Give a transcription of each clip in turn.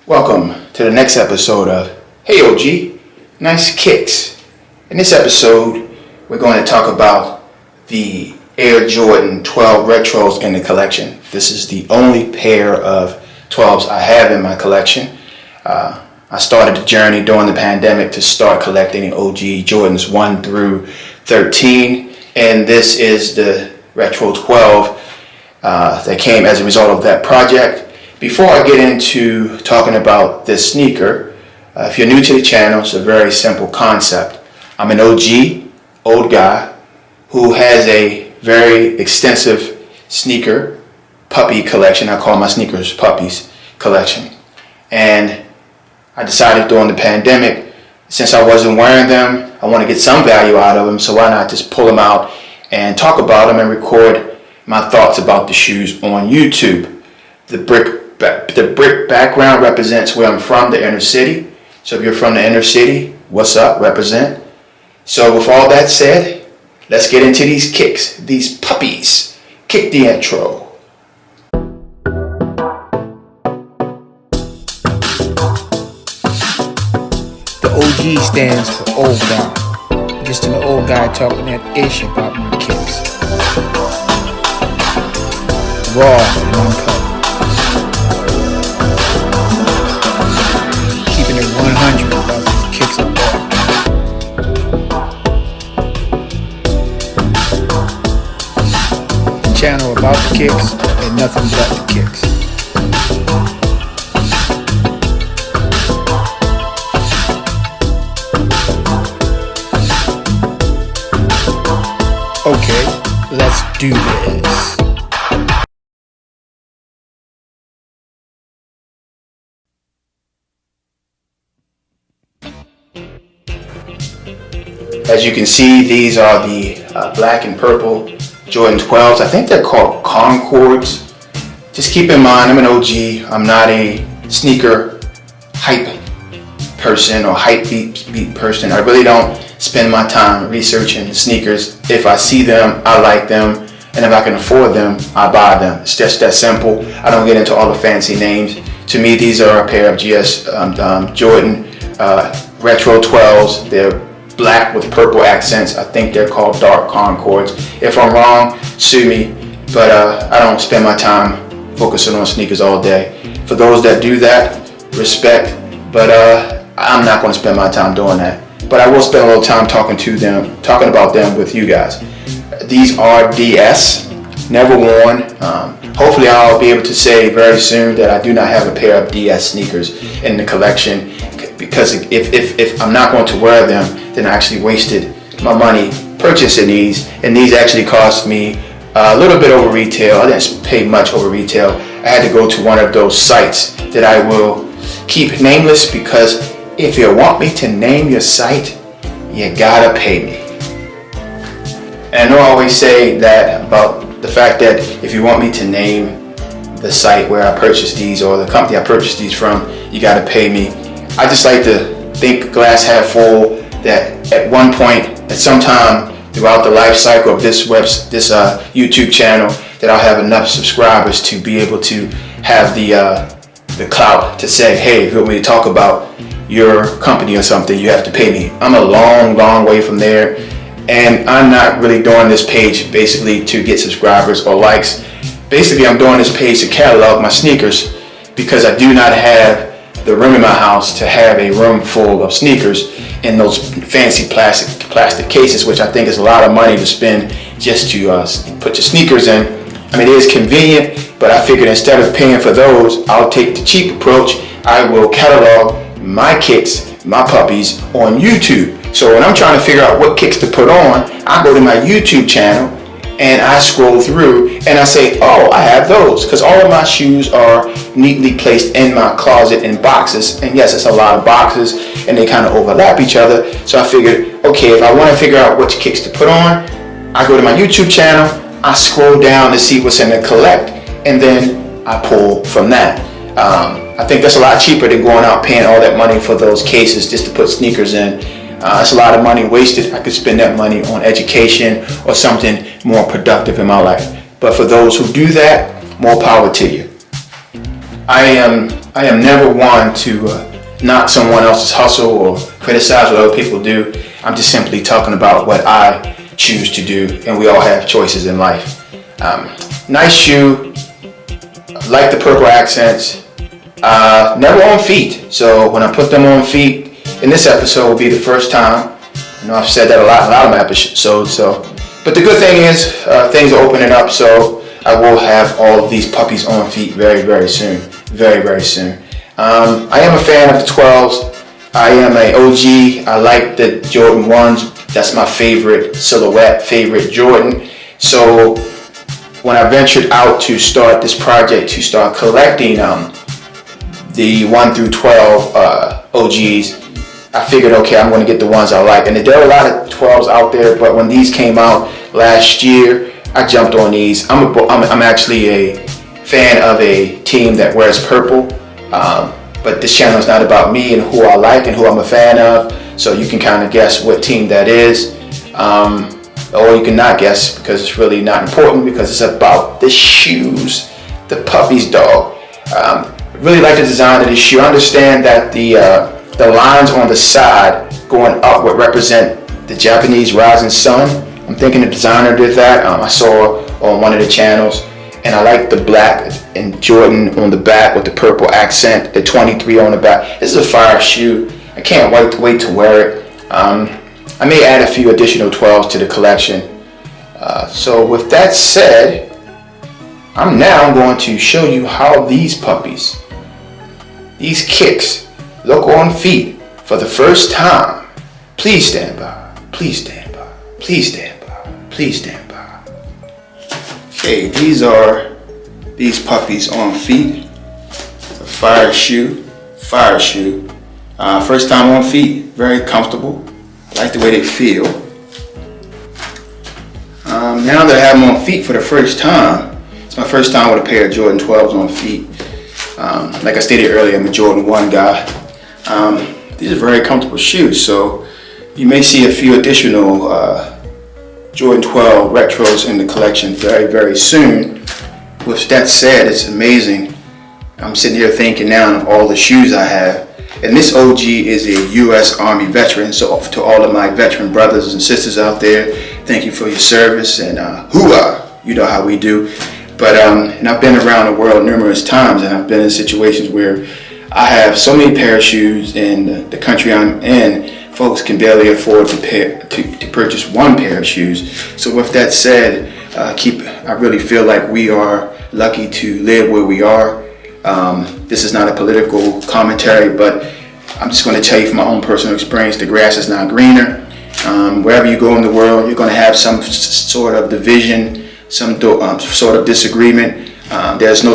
Welcome to the next episode of Hey OG, Nice Kicks. In this episode, we're going to talk about the Air Jordan 12 Retros in the collection. This is the only pair of 12s I have in my collection. I started the journey during the pandemic to start collecting OG Jordans 1 through 13, and this is the Retro 12 that came as a result of that project. Before I get into talking about this sneaker, if you're new to the channel, it's a very simple concept. I'm an OG, old guy, who has a very extensive sneaker puppy collection. I call my sneakers puppies collection. And I decided during the pandemic, since I wasn't wearing them, I want to get some value out of them, so why not just pull them out and talk about them and record my thoughts about the shoes on YouTube. The brick background represents where I'm from, the inner city. So if you're from the inner city, what's up, represent. So with all that said, let's get into these kicks, these puppies. Kick the intro. The OG stands for old guy. Just an old guy talking that ish about my kicks. Raw and uncut. Keeping it 100 about these kicks I bought. The channel about the kicks and nothing but the kicks. Okay, let's do this. As you can see, these are the black and purple Jordan 12s. I think they're called Concords. Just keep in mind, I'm an OG. I'm not a sneaker hype person or hype beat person. I really don't spend my time researching sneakers. If I see them, I like them, and if I can afford them, I buy them. It's just that simple. I don't get into all the fancy names. To me, these are a pair of Jordan Retro 12s. They're black with purple accents. I think they're called Dark Concords. If I'm wrong, sue me, but I don't spend my time focusing on sneakers all day. For those that do that, respect, but I'm not going to spend my time doing that. But I will spend a little time talking about them with you guys. These are DS, never worn. Hopefully I'll be able to say very soon that I do not have a pair of DS sneakers in the collection, because if I'm not going to wear them, then I actually wasted my money purchasing these, and these actually cost me a little bit over retail. I didn't pay much over retail. I had to go to one of those sites that I will keep nameless, because if you want me to name your site, you gotta pay me. And I know I always say that about the fact that if you want me to name the site where I purchased these or the company I purchased these from, you gotta pay me. I just like to think glass half full, that at one point, at some time throughout the life cycle of this YouTube channel, that I'll have enough subscribers to be able to have the clout to say, hey, if you want me to talk about your company or something, you have to pay me. I'm a long way from there, and I'm not really doing this page basically to get subscribers or likes. Basically, I'm doing this page to catalog my sneakers, because I do not have the room in my house to have a room full of sneakers in those fancy plastic cases, which I think is a lot of money to spend just to put your sneakers in. I mean, it is convenient, but I figured instead of paying for those, I'll take the cheap approach. I will catalog my kicks, my puppies, on YouTube. So when I'm trying to figure out what kicks to put on, I go to my YouTube channel and I scroll through and I say, oh, I have those, because all of my shoes are neatly placed in my closet in boxes. And yes, it's a lot of boxes and they kind of overlap each other. So I figured, okay, if I want to figure out which kicks to put on, I go to my YouTube channel, I scroll down to see what's in the collect, and then I pull from that. I think that's a lot cheaper than going out paying all that money for those cases just to put sneakers in. It's a lot of money wasted. I could spend that money on education or something more productive in my life. But for those who do that, more power to you. I am I am never one to knock someone else's hustle or criticize what other people do. I'm just simply talking about what I choose to do, and we all have choices in life. Nice shoe, like the purple accents, never on feet. So when I put them on feet, in this episode will be the first time. I know I've said that a lot of my episodes. But the good thing is things are opening up, so I will have all of these puppies on feet very, very soon. Very, very soon. I am a fan of the 12s. I am an OG. I like the Jordan 1s. That's my favorite silhouette, favorite Jordan. So when I ventured out to start this project, to start collecting the 1 through 12 OGs, I figured, okay, I'm going to get the ones I like. And there are a lot of 12s out there, but when these came out last year, I jumped on these. I'm actually a fan of a team that wears purple, but this channel is not about me and who I like and who I'm a fan of, so you can kind of guess what team that is, or you can not guess because it's really not important, because it's about the shoes, the puppies, dog. Really like the design of the shoe. I understand that the lines on the side going upward represent the Japanese rising sun. I'm thinking the designer did that. I saw on one of the channels, and I like the black and Jordan on the back with the purple accent, the 23 on the back. This is a fire shoe. I can't wait to wear it. I may add a few additional 12s to the collection. So with that said, I'm now going to show you how these puppies, these kicks, look on feet for the first time. Please stand by. Please stand by. Please stand by. Please stand by. Okay, these are these puppies on feet. It's a fire shoe. Fire shoe. First time on feet. Very comfortable. I like the way they feel. Now that I have them on feet for the first time, it's my first time with a pair of Jordan 12s on feet. Like I stated earlier, I'm a Jordan 1 guy. These are very comfortable shoes, so you may see a few additional Jordan 12 retros in the collection very, very soon. With that said, it's amazing. I'm sitting here thinking now of all the shoes I have. And this OG is a U.S. Army veteran, so to all of my veteran brothers and sisters out there, thank you for your service, and hoorah, you know how we do. But and I've been around the world numerous times, and I've been in situations where I have so many pair of shoes in the country I'm in, folks can barely afford to purchase one pair of shoes. So with that said, I really feel like we are lucky to live where we are. This is not a political commentary, but I'm just going to tell you from my own personal experience, the grass is not greener. Wherever you go in the world, you're going to have some sort of division, some sort of disagreement. There's no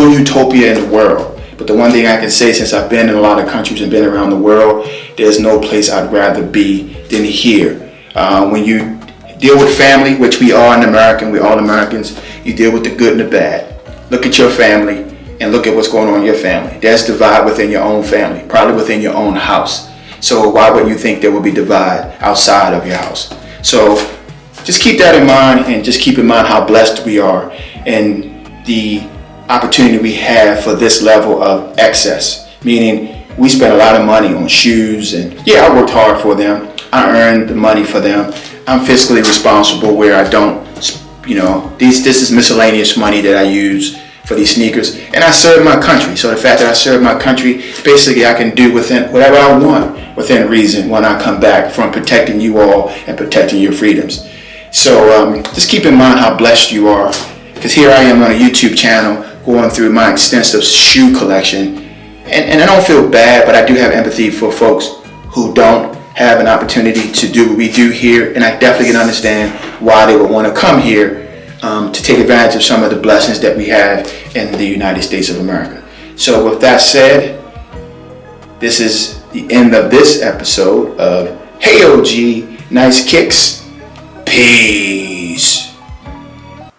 utopia in the world. But the one thing I can say, since I've been in a lot of countries and been around the world, there's no place I'd rather be than here. When you deal with family, which we are in America, we're all Americans, you deal with the good and the bad. Look at your family and look at what's going on in your family. There's divide within your own family, probably within your own house. So why would you think there would be divide outside of your house? So just keep that in mind, and just keep in mind how blessed we are and the opportunity we have for this level of excess. Meaning we spend a lot of money on shoes, and yeah, I worked hard for them. I earned the money for them. I'm fiscally responsible where I don't, this is miscellaneous money that I use for these sneakers, and I serve my country. So the fact that I serve my country, basically I can do within whatever I want within reason when I come back from protecting you all and protecting your freedoms. So just keep in mind how blessed you are, because here I am on a YouTube channel going through my extensive shoe collection, and I don't feel bad, but I do have empathy for folks who don't have an opportunity to do what we do here, and I definitely can understand why they would want to come here to take advantage of some of the blessings that we have in the United States of America. So with that said, this is the end of this episode of Hey OG, Nice Kicks. Peace.